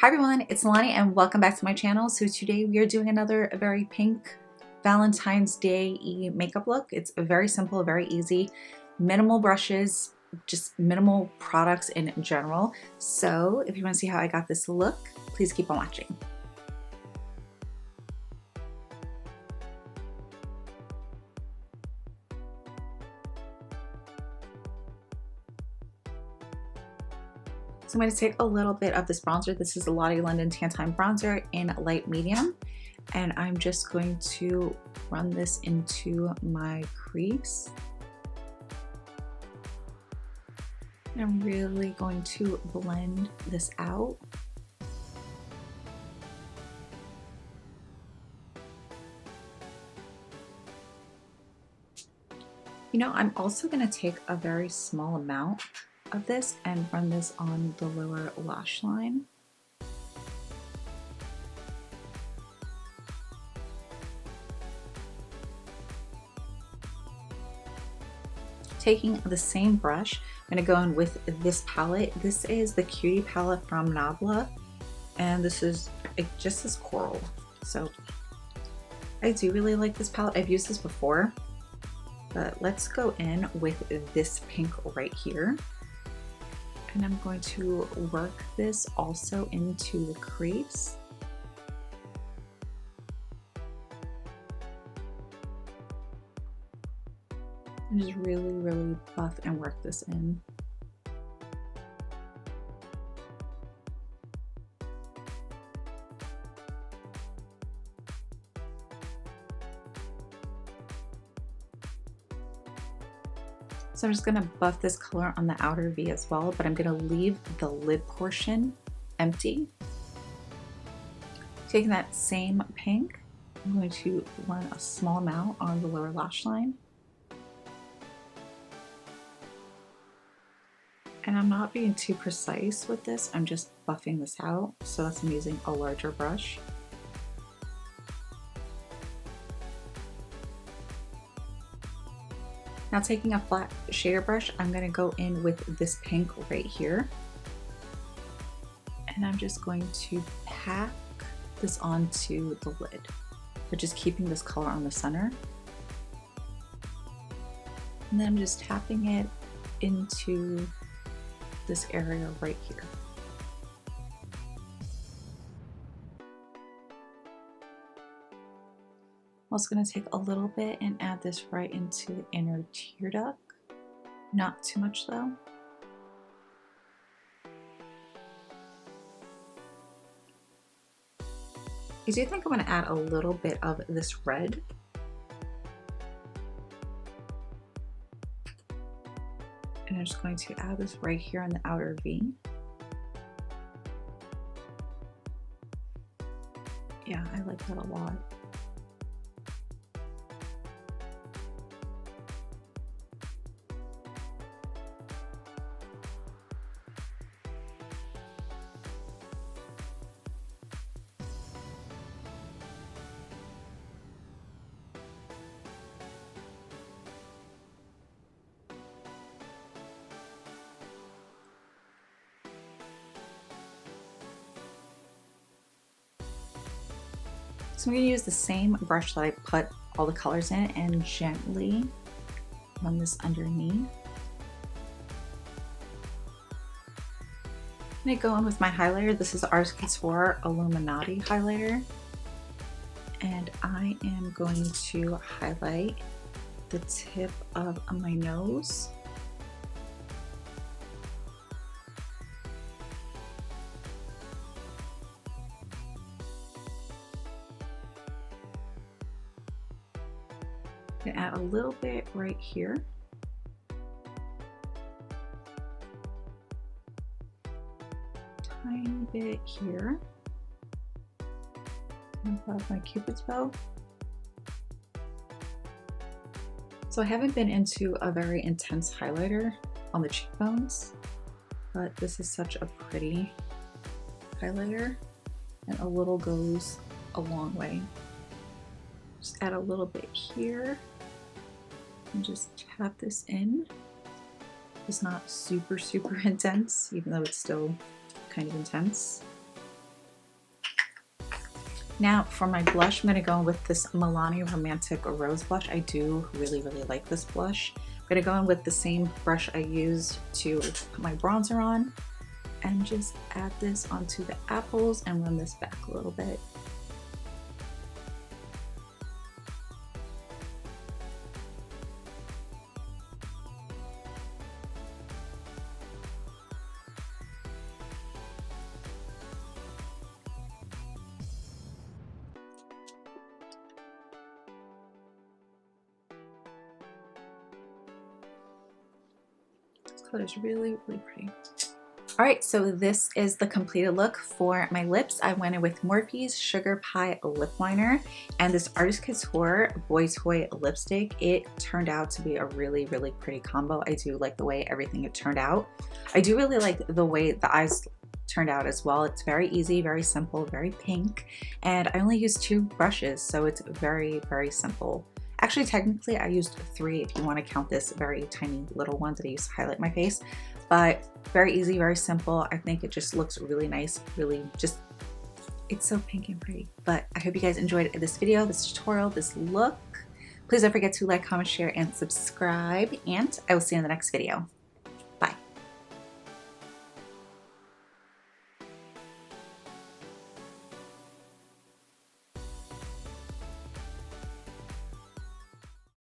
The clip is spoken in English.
Hi everyone, it's Nalanie and welcome back to my channel. So today we are doing another very pink Valentine's Day makeup look. It's very simple, very easy, minimal brushes, just minimal products in general. So if you want to see how I got this look, please keep on watching. So I'm going to take a little bit of this bronzer. This is the Lottie London Tan Time Bronzer in light medium. And I'm just going to run this into my crease. And I'm really going to blend this out. You know, I'm also going to take a very small amount of this and run this on the lower lash line. Taking the same brush, I'm going to go in with this palette. This is the Cutie palette from Nabla, and this is just as coral. So I do really like this palette. I've used this before, but let's go in with this pink right here. And I'm going to work this also into the crease. And just really buff and work this in. So I'm just going to buff this color on the outer V as well, but I'm going to leave the lid portion empty. Taking that same pink, I'm going to run a small amount on the lower lash line. And I'm not being too precise with this, I'm just buffing this out, so that's I'm using a larger brush. Now taking a flat shader brush, I'm going to go in with this pink right here. And I'm just going to pack this onto the lid, but just keeping this color on the center. And then I'm just tapping it into this area right here. I'm also going to take a little bit and add this right into the inner tear duct. Not too much though. I do think I'm going to add a little bit of this red. And I'm just going to add this right here on the outer V. Yeah, I like that a lot. So I'm going to use the same brush that I put all the colors in and gently run this underneath. I'm going to go in with my highlighter. This is Art Couture Illumanti highlighter. And I am going to highlight the tip of my nose. Add a little bit right here. Tiny bit here. Above my Cupid's bow. So I haven't been into a very intense highlighter on the cheekbones, but this is such a pretty highlighter, and a little goes a long way. Just add a little bit here. And just tap this in. It's not super intense, even though it's still kind of intense. Now for my blush, I'm going to go in with this Milani Romantic Rose Blush. I do really like this blush. I'm going to go in with the same brush I used to put my bronzer on and just add this onto the apples and run this back a little bit. Color is really pretty. All right, so this is the completed look for my lips. I went in with Morphe's Sugar Pie lip liner and this Artist Couture Boy Toy lipstick. It turned out to be a really pretty combo. I do like the way everything it turned out. I do really like the way the eyes turned out as well. It's very easy, very simple, very pink, and I only used 2 brushes, so it's very simple. Actually, technically, I used 3 if you want to count this very tiny little one that I used to highlight my face. But very easy, very simple. I think it just looks really nice, it's so pink and pretty. But I hope you guys enjoyed this video, this tutorial, this look. Please don't forget to like, comment, share, and subscribe. And I will see you in the next video.